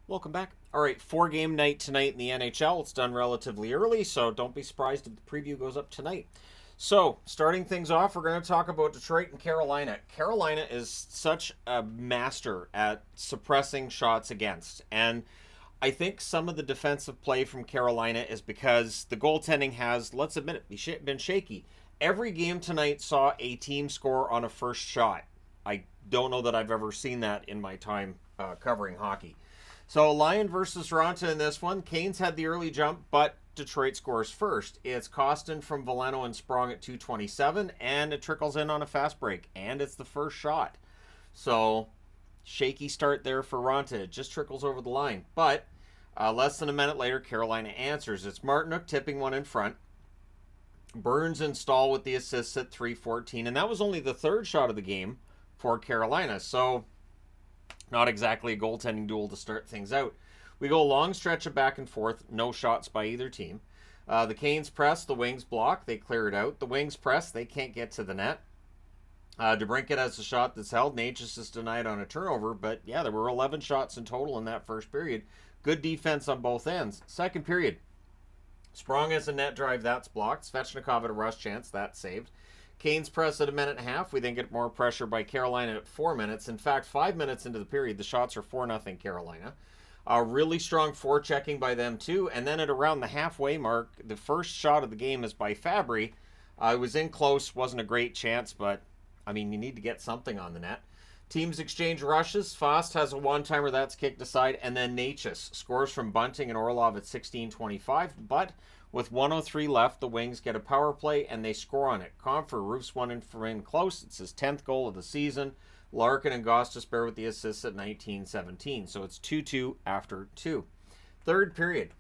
Welcome back. All right, 4-game night tonight in the NHL. It's done relatively early, so don't be surprised if the preview goes up tonight. So, starting things off, we're going to talk about Detroit and Carolina. Carolina is such a master at suppressing shots against, and I think some of the defensive play from Carolina is because the goaltending has, let's admit it, been shaky. Every game tonight saw a team score on a first shot. I don't know that I've ever seen that in my time covering hockey. So Lion versus Toronto in this one. Canes had the early jump, but Detroit scores first. It's Costin from Veleno and Sprong at 2:27, and it trickles in on a fast break, and it's the first shot. So shaky start there for Ronta. It just trickles over the line. But less than a minute later, Carolina answers. It's Martinook tipping one in front. Burns and Stahl with the assists at 3:14, and that was only the third shot of the game for Carolina. So not exactly a goaltending duel to start things out. We go a long stretch of back and forth, no shots by either team. The Canes press, the Wings block, they clear it out. The Wings press, they can't get to the net. DeBrincat has a shot that's held. Natchez is denied on a turnover, but yeah, there were 11 shots in total in that first period. Good defense on both ends. Second period, Sprong has a net drive, that's blocked. Svechnikov had a rush chance, that's saved. Canes press at a minute and a half. We then get more pressure by Carolina at 4 minutes. In fact, 5 minutes into the period, the shots are 4-0 Carolina. Really strong forechecking by them too. And then at around the halfway mark, the first shot of the game is by Fabry. It was in close, wasn't a great chance, but I mean, you need to get something on the net. Teams exchange rushes. Fost has a one-timer that's kicked aside, and then Natchez scores from Bunting and Orlov at 16:25. But with 1:03 left, the Wings get a power play and they score on it. Comfer roofs one in close. It's his 10th goal of the season. Larkin and Gostisbehere with the assists at 19:17. So it's 2-2 after 2. Third period.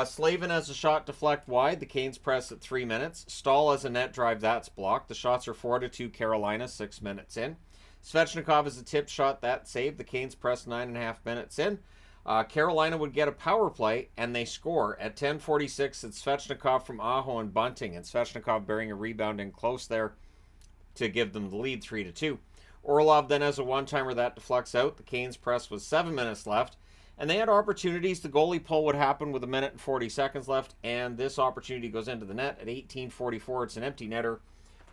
Slavin has a shot deflect wide. The Canes press at 3 minutes. Stahl has a net drive that's blocked. The shots are 4-2 Carolina 6 minutes in. Svechnikov has a tip shot that saved. The Canes press 9.5 minutes in. Carolina would get a power play, and they score. At 10:46, it's Svechnikov from Aho and Bunting, and Svechnikov bearing a rebound in close there to give them the lead 3-2. Orlov then has a one-timer that deflects out. The Canes press with 7 minutes left, and they had opportunities. The goalie pull would happen with 1 minute and 40 seconds left, and this opportunity goes into the net. At 18:44, it's an empty netter.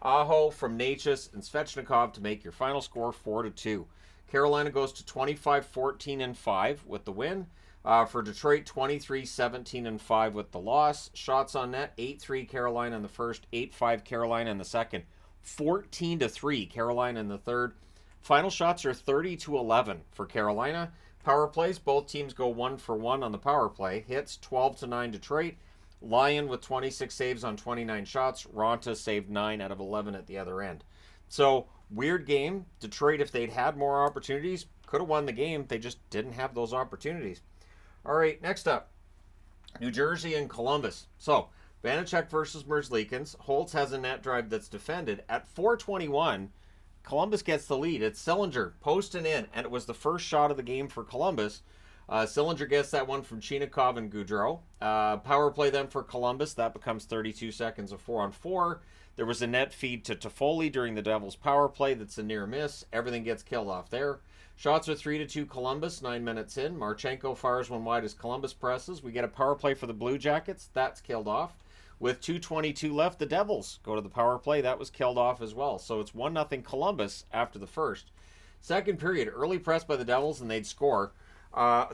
Aho from Natchez and Svechnikov to make your final score 4-2. Carolina goes to 25-14-5 with the win. For Detroit, 23-17-5 with the loss. Shots on net, 8-3 Carolina in the first, 8-5 Carolina in the second, 14-3 Carolina in the third. Final shots are 30-11 for Carolina. Power plays, both teams go 1-for-1 on the power play. Hits, 12-9 Detroit. Lion with 26 saves on 29 shots. Ronta saved 9 out of 11 at the other end. So, weird game. Detroit, if they'd had more opportunities, could have won the game. They just didn't have those opportunities. All right, next up, New Jersey and Columbus. So, Vanacek versus Merzlikins. Holtz has a net drive that's defended. At 4:21, Columbus gets the lead. It's Sillinger posting in, and it was the first shot of the game for Columbus. Sillinger gets that one from Chinikov and Goudreau. Power play then for Columbus. That becomes 32 seconds of 4-on-4. There was a net feed to Toffoli during the Devils' power play. That's a near miss. Everything gets killed off there. Shots are 3-2 Columbus, 9 minutes in. Marchenko fires one wide as Columbus presses. We get a power play for the Blue Jackets. That's killed off. With 2:22 left, the Devils go to the power play. That was killed off as well. So it's 1-0 Columbus after the first. Second period, early press by the Devils, and they'd score.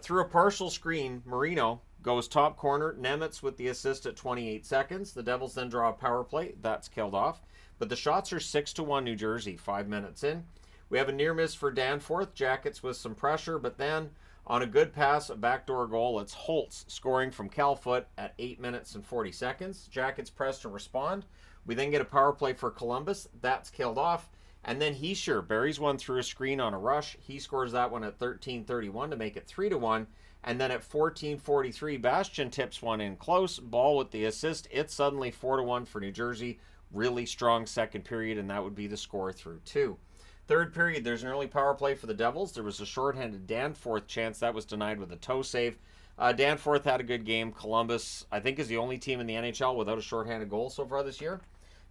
Through a partial screen, Marino goes top corner. Nemitz with the assist at 28 seconds. The Devils then draw a power play. That's killed off. But the shots are 6-1 New Jersey, 5 minutes in. We have a near miss for Danforth. Jackets with some pressure, but then on a good pass, a backdoor goal, it's Holtz scoring from Calfoot at 8 minutes and 40 seconds. Jackets press to respond. We then get a power play for Columbus. That's killed off. And then Heischer buries one through a screen on a rush. He scores that one at 13:31 to make it 3-1. And then at 14:43, Bastian tips one in close. Ball with the assist. It's suddenly 4-1 for New Jersey. Really strong second period, and that would be the score through 2. Third period, there's an early power play for the Devils. There was a shorthanded Danforth chance. That was denied with a toe save. Danforth had a good game. Columbus, I think, is the only team in the NHL without a shorthanded goal so far this year.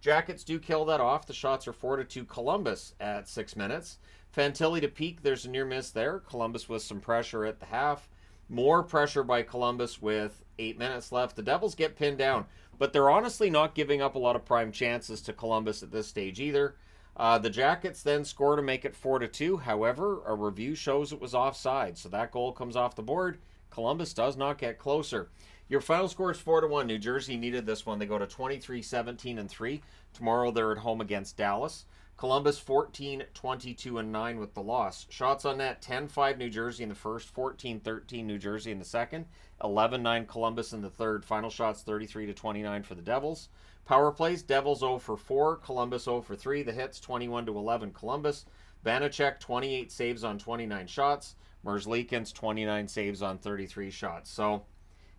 Jackets do kill that off. The shots are 4-2 Columbus at 6 minutes. Fantilli to peak. There's a near miss there. Columbus with some pressure at the half. More pressure by Columbus with 8 minutes left. The Devils get pinned down, but they're honestly not giving up a lot of prime chances to Columbus at this stage either. The Jackets then score to make it 4-2. However, a review shows it was offside, so that goal comes off the board. Columbus does not get closer. Your final score is 4-1. New Jersey needed this one. They go to 23-17-3. Tomorrow they're at home against Dallas. Columbus 14-22-9 with the loss. Shots on net 10-5 New Jersey in the first, 14-13 New Jersey in the second, 11-9 Columbus in the third. Final shots 33-29 for the Devils. Power plays, Devils 0 for 4, Columbus 0 for 3. The hits 21-11 Columbus. Vanacek 28 saves on 29 shots. Merzlikins 29 saves on 33 shots. So,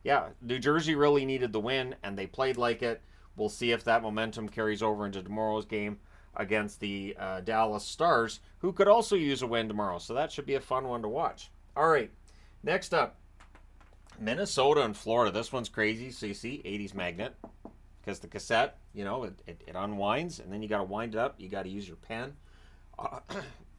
yeah, New Jersey really needed the win, and they played like it. We'll see if that momentum carries over into tomorrow's game against the Dallas Stars, who could also use a win tomorrow. So that should be a fun one to watch. All right, next up, Minnesota and Florida. This one's crazy. So you see, 80s magnet, because the cassette, you know, it unwinds, and then you got to wind it up. You got to use your pen.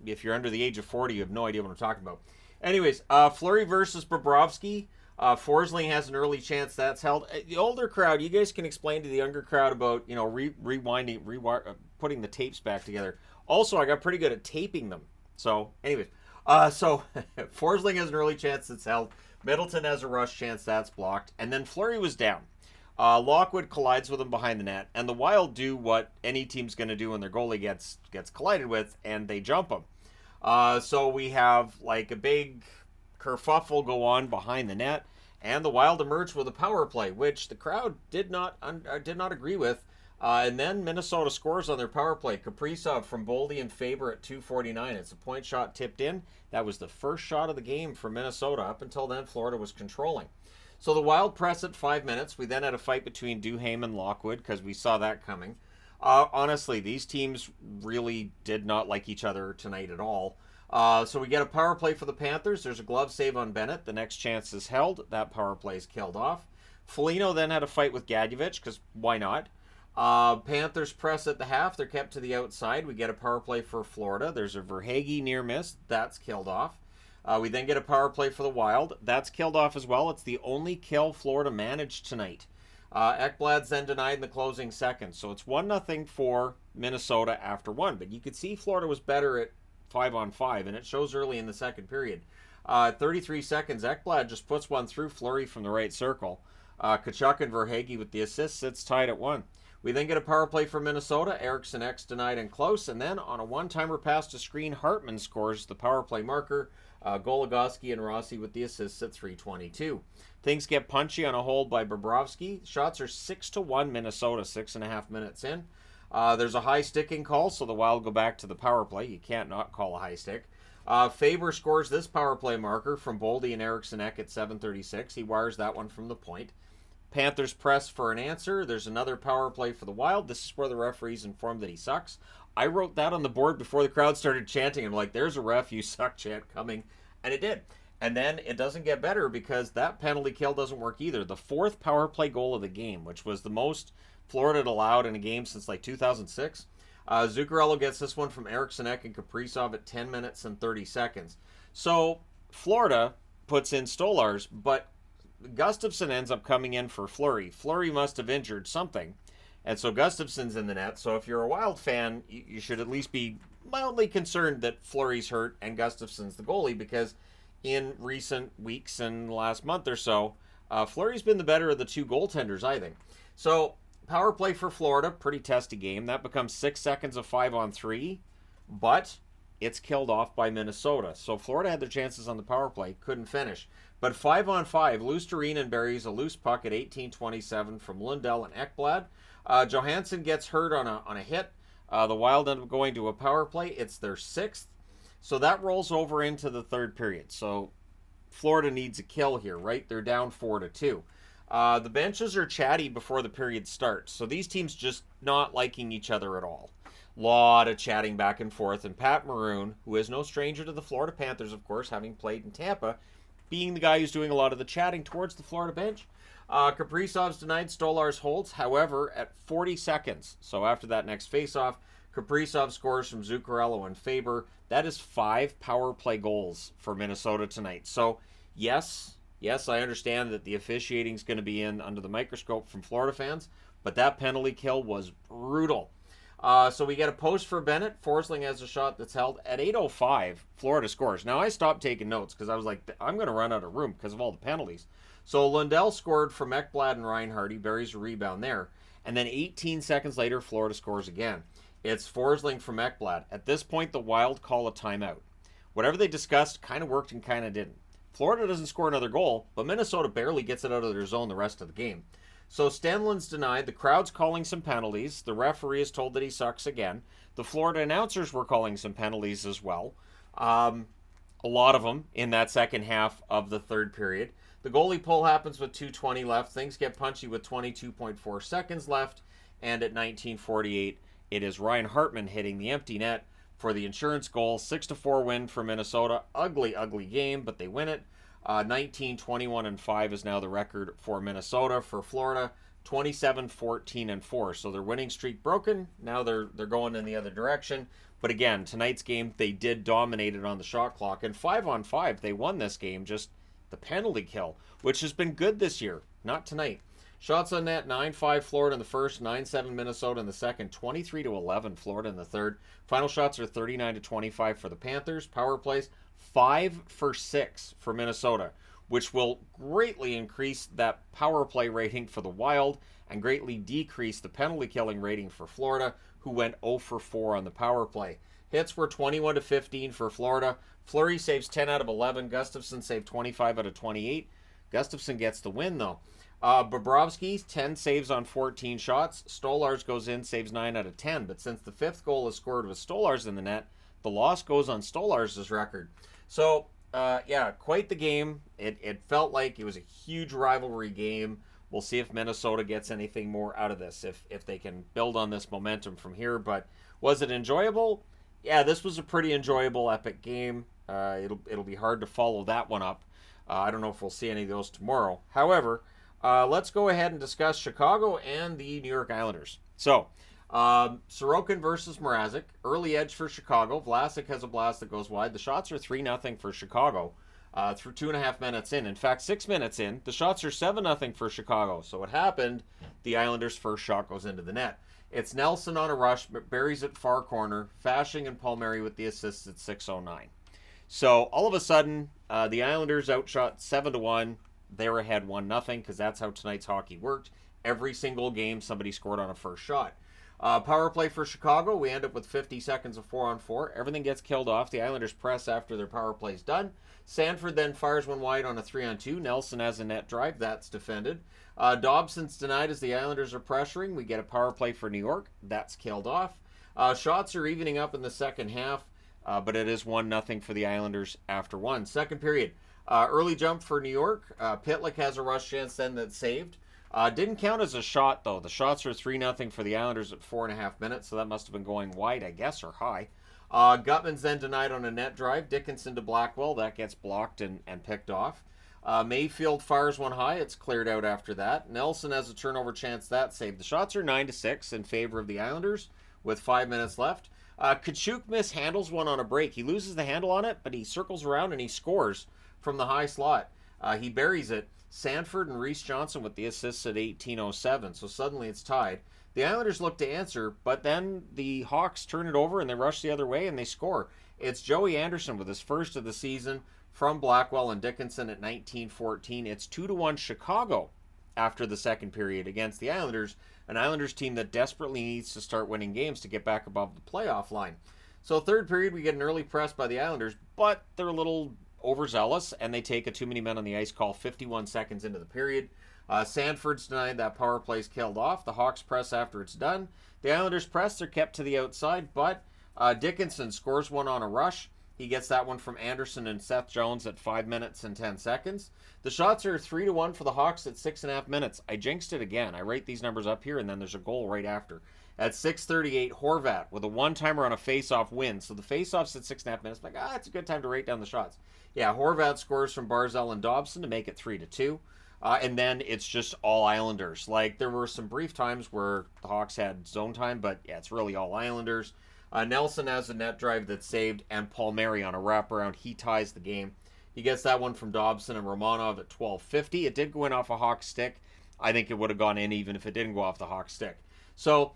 If you're under the age of 40, you have no idea what I'm talking about. Anyways, Fleury versus Bobrovsky. Forsling has an early chance that's held. The older crowd, you guys can explain to the younger crowd about, you know, putting the tapes back together. Also, I got pretty good at taping them. So, anyways, Forsling has an early chance that's held. Middleton has a rush chance that's blocked. And then Fleury was down. Lockwood collides with him behind the net. And the Wild do what any team's going to do when their goalie gets collided with, and they jump him. So we have like a big kerfuffle go on behind the net, and the Wild emerged with a power play, which the crowd did not agree with. And then Minnesota scores on their power play. Kaprizov from Boldy and Faber at 2:49. It's a point shot tipped in. That was the first shot of the game for Minnesota. Up until then, Florida was controlling. So the Wild press at 5 minutes. We then had a fight between Duhaime and Lockwood because we saw that coming. Honestly, these teams really did not like each other tonight at all. So we get a power play for the Panthers. There's a glove save on Bennett. The next chance is held. That power play is killed off. Foligno then had a fight with Gadjevich, because why not? Panthers press at the half. They're kept to the outside. We get a power play for Florida. There's a Verhaeghe near miss. That's killed off. We then get a power play for the Wild. That's killed off as well. It's the only kill Florida managed tonight. Ekblad's then denied in the closing seconds. So it's 1-0 for Minnesota after one. But you could see Florida was better at 5-on-5, and it shows early in the second period. 33 seconds, Ekblad just puts one through Fleury from the right circle. Tkachuk and Verhaeghe with the assist. It's tied at 1. We then get a power play for Minnesota. Eriksson X denied and close. And then on a one-timer pass to screen, Hartman scores the power play marker. Goligoski and Rossi with the assists at 3:22. Things get punchy on a hold by Bobrovsky. Shots are 6-1 Minnesota, 6.5 minutes in. There's a high sticking call, so the Wild go back to the power play. You can't not call a high stick. Faber scores this power play marker from Boldy and Eriksson Ek at 7:36. He wires that one from the point. Panthers press for an answer. There's another power play for the Wild. This is where the referee's informed that he sucks. I wrote that on the board before the crowd started chanting. I'm like, there's a ref, you suck chant coming. And it did. And then it doesn't get better because that penalty kill doesn't work either. The fourth power play goal of the game, which was the most Florida had allowed in a game since like 2006. Zuccarello gets this one from Eriksson Ek and Kaprizov at 10 minutes and 30 seconds. So Florida puts in Stolarz, but Gustafsson ends up coming in for Fleury. Fleury must have injured something. And so Gustafsson's in the net. So if you're a Wild fan, you should at least be mildly concerned that Fleury's hurt and Gustafsson's the goalie, because in recent weeks and last month or so, Fleury's been the better of the two goaltenders, I think. So power play for Florida, pretty testy game. That becomes 6 seconds of 5-on-3, but it's killed off by Minnesota. So Florida had their chances on the power play, couldn't finish. But 5-on-5, Luostarinen buries a loose puck at 18:27 from Lundell and Ekblad. Johansson gets hurt on a hit. The Wild end up going to a power play. It's their 6th. So that rolls over into the third period. So Florida needs a kill here, right? They're down 4-2. The benches are chatty before the period starts. So these teams just not liking each other at all. Lot of chatting back and forth. And Pat Maroon, who is no stranger to the Florida Panthers, of course, having played in Tampa, being the guy who's doing a lot of the chatting towards the Florida bench. Kaprizov's denied, Stolarz holds. However, at 40 seconds, so after that next faceoff, Kaprizov scores from Zuccarello and Faber. That is 5 power play goals for Minnesota tonight. So, yes, Yes, I understand that the officiating is going to be in under the microscope from Florida fans, but that penalty kill was brutal. So we get a post for Bennett. Forsling has a shot that's held at 8:05. Florida scores. Now I stopped taking notes because I was like, I'm going to run out of room because of all the penalties. So Lundell scored from Ekblad and Reinhardt. He buries a rebound there. And then 18 seconds later, Florida scores again. It's Forsling from Ekblad. At this point, the Wild call a timeout. Whatever they discussed kind of worked and kind of didn't. Florida doesn't score another goal, but Minnesota barely gets it out of their zone the rest of the game. So Stenlund's denied. The crowd's calling some penalties. The referee is told that he sucks again. The Florida announcers were calling some penalties as well. A lot of them in that second half of the third period. The goalie pull happens with 2:20 left. Things get punchy with 22.4 seconds left. And at 19:48, it is Ryan Hartman hitting the empty net for the insurance goal. 6-4 win for Minnesota. Ugly, ugly game, but they win it. 19-21-5 is now the record for Minnesota. For Florida, 27-14-4. So their winning streak broken. Now they're going in the other direction. But again, tonight's game, they did dominate it on the shot clock. And 5-on-5, they won this game. Just the penalty kill, which has been good this year. Not tonight. Shots on net, 9-5 Florida in the first, 9-7 Minnesota in the second, 23-11 Florida in the third. Final shots are 39-25 for the Panthers. Power plays, 5 for 6 for Minnesota, which will greatly increase that power play rating for the Wild and greatly decrease the penalty killing rating for Florida, who went 0 for 4 on the power play. Hits were 21-15 for Florida. Fleury saves 10 out of 11. Gustafsson saved 25 out of 28. Gustafsson gets the win, though. Bobrovsky, 10 saves on 14 shots. Stolarz goes in, saves 9 out of 10. But since the fifth goal is scored with Stolarz in the net, the loss goes on Stolarz's record. So, yeah, quite the game. It felt like it was a huge rivalry game. We'll see if Minnesota gets anything more out of this, if they can build on this momentum from here. But was it enjoyable? Yeah, this was a pretty enjoyable, epic game. It'll be hard to follow that one up. I don't know if we'll see any of those tomorrow. However, let's go ahead and discuss Chicago and the New York Islanders. So, Sorokin versus Mrazek. Early edge for Chicago. Vlasic has a blast that goes wide. The shots are 3-0 for Chicago through 2.5 minutes in. In fact, 6 minutes in, the shots are 7-0 for Chicago. So what happened? The Islanders' first shot goes into the net. It's Nelson on a rush, but buries it far corner. Fashing and Palmieri with the assists at 6:09. So all of a sudden, the Islanders outshot 7-1. They were ahead 1-0 because that's how tonight's hockey worked. Every single game, somebody scored on a first shot. Power play for Chicago. We end up with 50 seconds of 4-on-4. Everything gets killed off. The Islanders press after their power play is done. Sanford then fires one wide on a 3-on-2. Nelson has a net drive. That's defended. Dobson's denied as the Islanders are pressuring. We get a power play for New York. That's killed off. Shots are evening up in the second half, but it is 1-0 for the Islanders after one. Second period. Early jump for New York. Pitlick has a rush chance then that's saved. Didn't count as a shot, though. The shots are 3-0 for the Islanders at 4.5 minutes, so that must have been going wide, I guess, or high. Gutman's then denied on a net drive. Dickinson to Blackwell. That gets blocked and picked off. Mayfield fires one high. It's cleared out after that. Nelson has a turnover chance. That saved. The shots are 9-6 in favor of the Islanders with 5 minutes left. Kachuk mishandles one on a break. He loses the handle on it, but he circles around and he scores from the high slot. He buries it. Sanford and Reese Johnson with the assists at 18:07. So suddenly it's tied. The Islanders look to answer, but then the Hawks turn it over and they rush the other way and they score. It's Joey Anderson with his first of the season from Blackwell and Dickinson at 19:14. It's 2-1 Chicago after the second period against the Islanders, an Islanders team that desperately needs to start winning games to get back above the playoff line. So third period, we get an early press by the Islanders, but they're a little overzealous and they take a too many men on the ice call 51 seconds into the period. Sanford's denied. That power play's killed off. The Hawks press after it's done. The Islanders press. They're kept to the outside, but Dickinson scores one on a rush. He gets that one from Anderson and Seth Jones at 5 minutes and 10 seconds. The shots are 3-1 for the Hawks at 6.5 minutes. I jinxed it again. I write these numbers up here, and then there's a goal right after. At 6:38, Horvat with a one-timer on a face-off win. So the face-off's at 6.5 minutes. I'm like, it's a good time to write down the shots. Yeah, Horvat scores from Barzal and Dobson to make it 3-2. And then it's just all Islanders. Like, there were some brief times where the Hawks had zone time, but yeah, it's really all Islanders. Nelson has a net drive that's saved, and Palmieri on a wraparound. He ties the game. He gets that one from Dobson and Romanov at 12:50. It did go in off a Hawk stick. I think it would have gone in even if it didn't go off the Hawk stick. So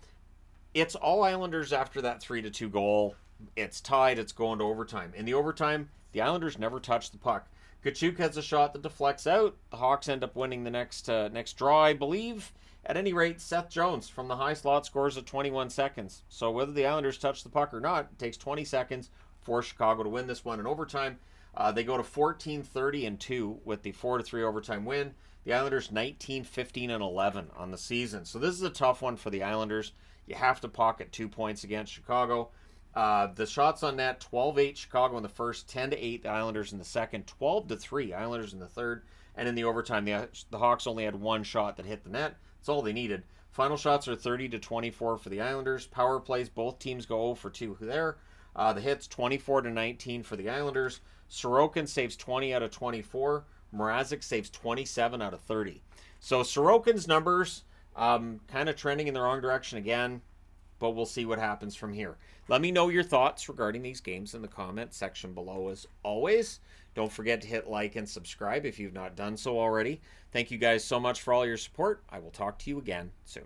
it's all Islanders after that 3-2 goal. It's tied. It's going to overtime. In the overtime, the Islanders never touch the puck. Kachuk has a shot that deflects out. The Hawks end up winning the next draw, I believe. At any rate, Seth Jones from the high slot scores at 21 seconds. So whether the Islanders touch the puck or not, it takes 20 seconds for Chicago to win this one in overtime. They go to 14-30-2 with the 4-3 overtime win. The Islanders 19-15-11 on the season. So this is a tough one for the Islanders. You have to pocket 2 points against Chicago. The shots on net, 12-8 Chicago in the first, 10-8 the Islanders in the second, 12-3 Islanders in the third, and in the overtime, the Hawks only had one shot that hit the net. That's all they needed. Final shots are 30-24 for the Islanders. Power plays, both teams go 0 for 2 there. The hits, 24-19 for the Islanders. Sorokin saves 20 out of 24. Mrazek saves 27 out of 30. So Sorokin's numbers kind of trending in the wrong direction again, but we'll see what happens from here. Let me know your thoughts regarding these games in the comment section below as always. Don't forget to hit like and subscribe if you've not done so already. Thank you guys so much for all your support. I will talk to you again soon.